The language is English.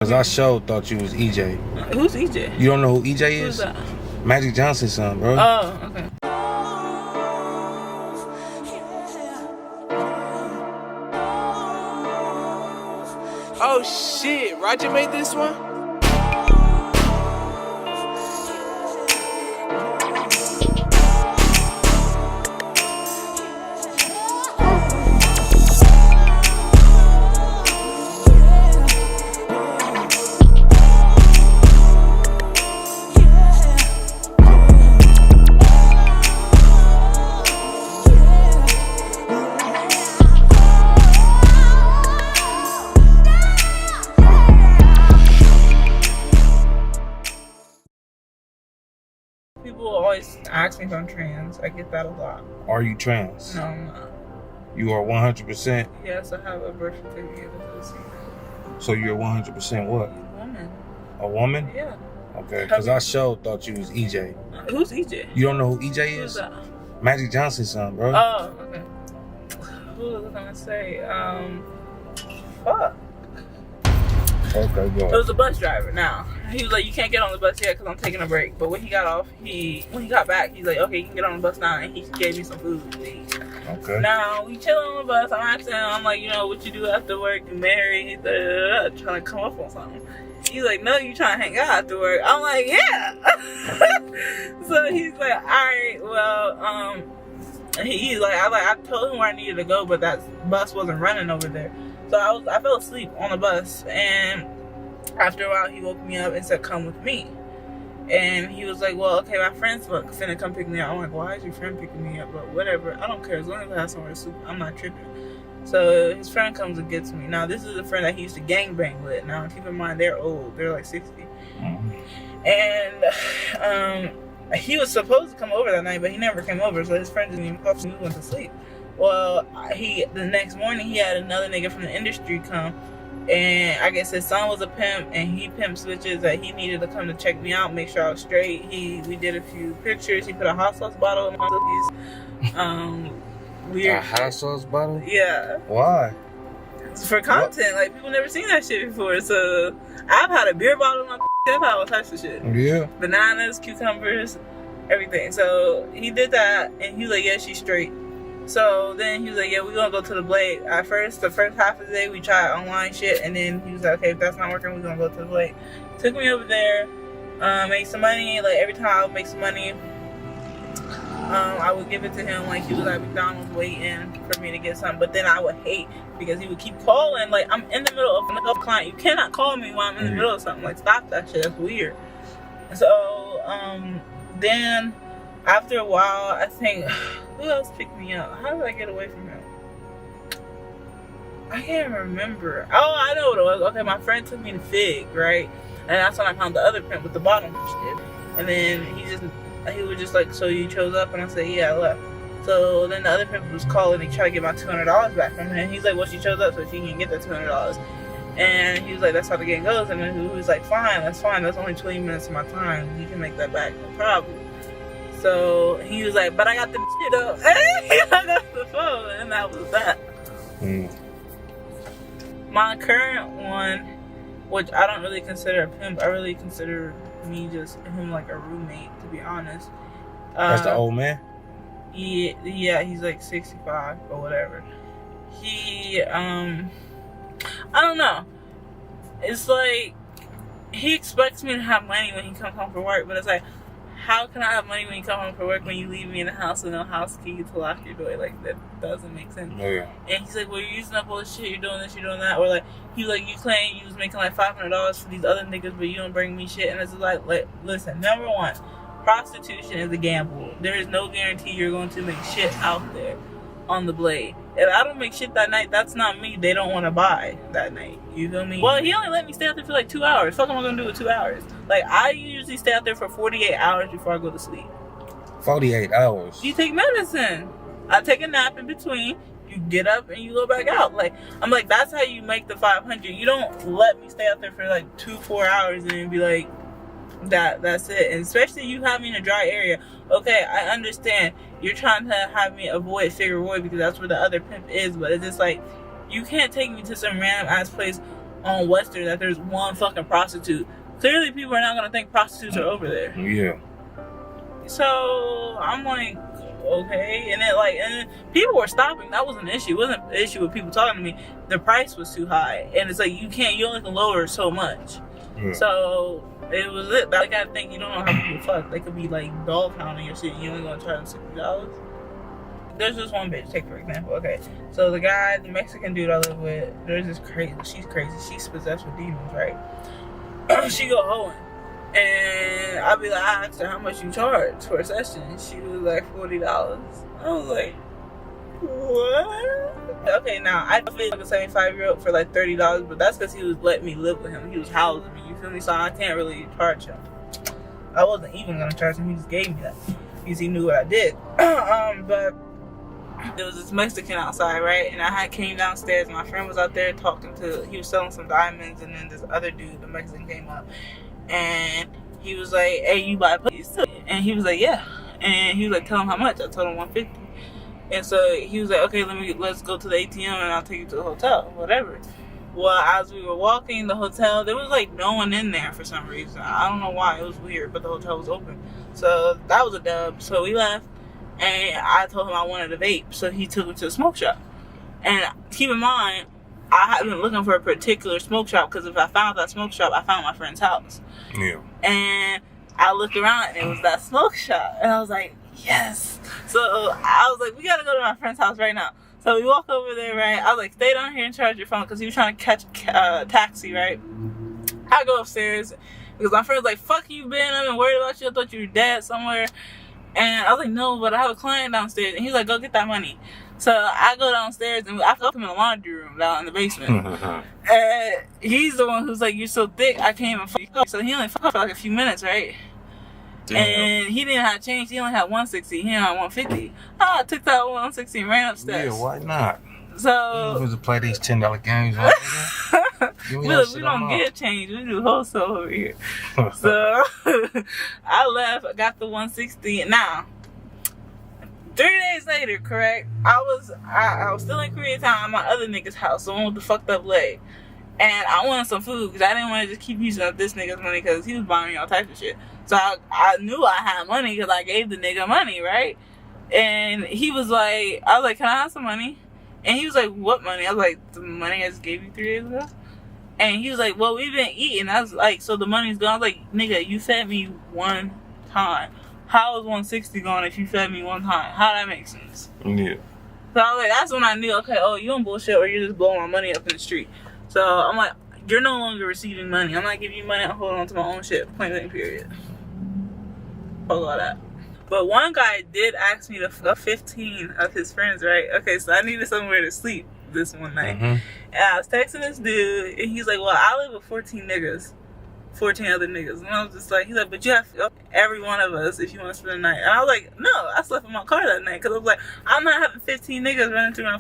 Cause I sure thought you was EJ. Who's EJ? You don't know who EJ is? Who's that? Magic Johnson's son, bro. Oh, okay. Oh shit, Roger made this one? People always ask me if I'm trans. I get that a lot. Are you trans? No, I'm not. You are 100%. Yes, I have a birth certificate. So you're 100% what? Woman. A woman? Yeah. Okay, because I sure thought you was EJ. Who's EJ? You don't know who EJ Who's is? that? Magic Johnson's son, bro. Oh, okay. Who was I gonna say? Fuck. Okay, go. It was a bus driver. Now he was like, "You can't get on the bus yet because I'm taking a break." But when he got off, when he got back, he's like, "Okay, you can get on the bus now," and he gave me some food to eat. Okay. Now we chilling on the bus. I'm asking him, I'm like, what you do after work? You married? Trying to come up on something. He's like, no, you trying to hang out after work? I'm like, yeah. So he's like, all right, well, he's like, I told him where I needed to go, but that bus wasn't running over there. So I fell asleep on the bus, and after a while he woke me up and said, come with me. And he was like, well, okay, my friend's finna come pick me up. I'm like, why is your friend picking me up? But whatever, I don't care. As long as I have somewhere to sleep, I'm not tripping. So his friend comes and gets me. Now, this is a friend that he used to gangbang with. Now, keep in mind, they're old. They're like 60. Mm-hmm. And he was supposed to come over that night, but he never came over. So his friend didn't even call me. We went to sleep. Well, the next morning, he had another nigga from the industry come. And I guess his son was a pimp, and he pimp switches that he needed to come to check me out, make sure I was straight. We did a few pictures. He put a hot sauce bottle in my cookies. Weird. A hot sauce bottle? Yeah. Why? It's for content. Like, people never seen that shit before. So I've had a beer bottle in my I've had all types of shit. Yeah. Bananas, cucumbers, everything. So he did that, and he was like, yeah, she's straight. So then he was like, yeah, we're gonna go to the Blade. At first, the first half of the day, we tried online shit, and then he was like, okay, if that's not working, we're gonna go to the Blade. Took me over there, made some money. Like, every time I would make some money, I would give it to him. Like, he was at McDonald's waiting for me to get something. But then I would hate because he would keep calling. Like, I'm in the middle of a client. You cannot call me while I'm in the middle of something. Like, stop that shit. That's weird. So, then after a while, I think, who else picked me up? How did I get away from him? I can't remember. Oh, I know what it was. Okay, my friend took me to Fig, right? And that's when I found the other print with the bottom shit. And then he was just like, so you chose up? And I said, yeah, I left. So then the other pimp was calling. He tried to get my $200 back from him. He's like, well, she chose up so she can get that $200. And he was like, that's how the game goes. And then he was like, fine. That's only 20 minutes of my time. You can make that back, no problem. So he was like, but I got the shit up. I got the phone. And that was that. My current one, which I don't really consider a pimp, I really consider him like a roommate, to be honest. That's the old man? Yeah, he's like 65 or whatever. He, I don't know. It's like, he expects me to have money when he comes home from work, but it's like, how can I have money when you come home from work when you leave me in the house with no house key to lock your door? Like, that doesn't make sense. Oh, yeah. And he's like, well, you're using up all this shit, you're doing this, you're doing that. Or like, he was like, you claim you was making like $500 for these other niggas, but you don't bring me shit. And it's like, listen, number one, prostitution is a gamble. There is no guarantee you're going to make shit out there on the Blade. If I don't make shit that night, that's not me. They don't want to buy that night. You feel me? Well, he only let me stay out there for like 2 hours. Fuck am I going to do with 2 hours? Like, I usually stay out there for 48 hours before I go to sleep. 48 hours? You take medicine. I take a nap in between. You get up and you go back out. Like, I'm like, that's how you make the 500. You don't let me stay out there for like 2-4 hours and then be like, that's it. And especially you have me in a dry area. Okay, I understand you're trying to have me avoid Figueroa because that's where the other pimp is, but it's just like, you can't take me to some random ass place on Western that there's one fucking prostitute. Clearly, people are not gonna think prostitutes are over there. Yeah. So I'm like, okay, and then people were stopping. That wasn't an issue. It wasn't an issue with people talking to me. The price was too high, and it's like you only can lower it so much. Yeah. So it was it. Like I think you don't know how people fuck. They could be like dog pounding your shit. You only gonna charge them $60. There's this one bitch. Take for example. Okay, so the Mexican dude I live with, there's this crazy. She's crazy. She's possessed with demons, right? She go hoeing. And I asked her how much you charge for a session. She was like $40. I was like, what? Okay, now I feel like a 75-year-old for like $30, but that's because he was letting me live with him. He was housing me, you feel me? So I can't really charge him. I wasn't even gonna charge him. He just gave me that because he knew what I did. But there was this Mexican outside, right? And I came downstairs. And my friend was out there talking to. He was selling some diamonds, and then this other dude, the Mexican, came up. And he was like, hey, you buy pussies too? And he was like, yeah. And he was like, tell him how much. I told him $150. And so he was like, okay, let's go to the ATM and I'll take you to the hotel, whatever. Well, as we were walking the hotel, there was like no one in there for some reason. I don't know why. It was weird, but the hotel was open. So that was a dub. So we left, and I told him I wanted a vape. So he took me to the smoke shop. And keep in mind, I had been looking for a particular smoke shop because if I found that smoke shop, I found my friend's house. Yeah. And I looked around and it was that smoke shop. And I was like, yes. So I was like, we got to go to my friend's house right now. So we walk over there, right? I was like, stay down here and charge your phone because he was trying to catch a taxi, right? I go upstairs because my friend's like, fuck you, Ben. I've been worried about you. I thought you were dead somewhere. And I was like, no, but I have a client downstairs. And he's like, go get that money. So I go downstairs and I put him in the laundry room down in the basement. And he's the one who's like, you're so thick, I can't even fuck you up. So he only fucked up for like a few minutes, right? Damn. And he didn't have change. He only had 160. He didn't have 150. I took that 160 and ran upstairs. Yeah, why not? So we was to play these $10 games. we don't get change. We do wholesale over here. So I left. I got the 160. Now 3 days later, correct? I was still in Koreatown at my other nigga's house, the one with the fucked up leg, and I wanted some food because I didn't want to just keep using up this nigga's money because he was buying me all types of shit. So I knew I had money because I gave the nigga money, right? And he was like, I was like, can I have some money? And he was like, what money? I was like, the money I just gave you 3 days ago. And he was like, well, we've been eating. I was like, so the money's gone. I was like, nigga, you fed me one time. How is 160 going if you fed me one time? How that make sense? Yeah. So I was like, that's when I knew, okay, oh, you on bullshit or you're just blowing my money up in the street. So I'm like, you're no longer receiving money. I'm not giving you money. I'm holding on to my own shit. Point blank period. Fuck all that. But one guy did ask me to fuck 15 of his friends, right? Okay, so I needed somewhere to sleep this one night. And I was texting this dude, and he's like, well, I live with 14 niggas. 14 other niggas. And I was just like, he's like, but you have every one of us if you want to spend the night. And I was like, no, I slept in my car that night because I was like, I'm not having 15 niggas running through my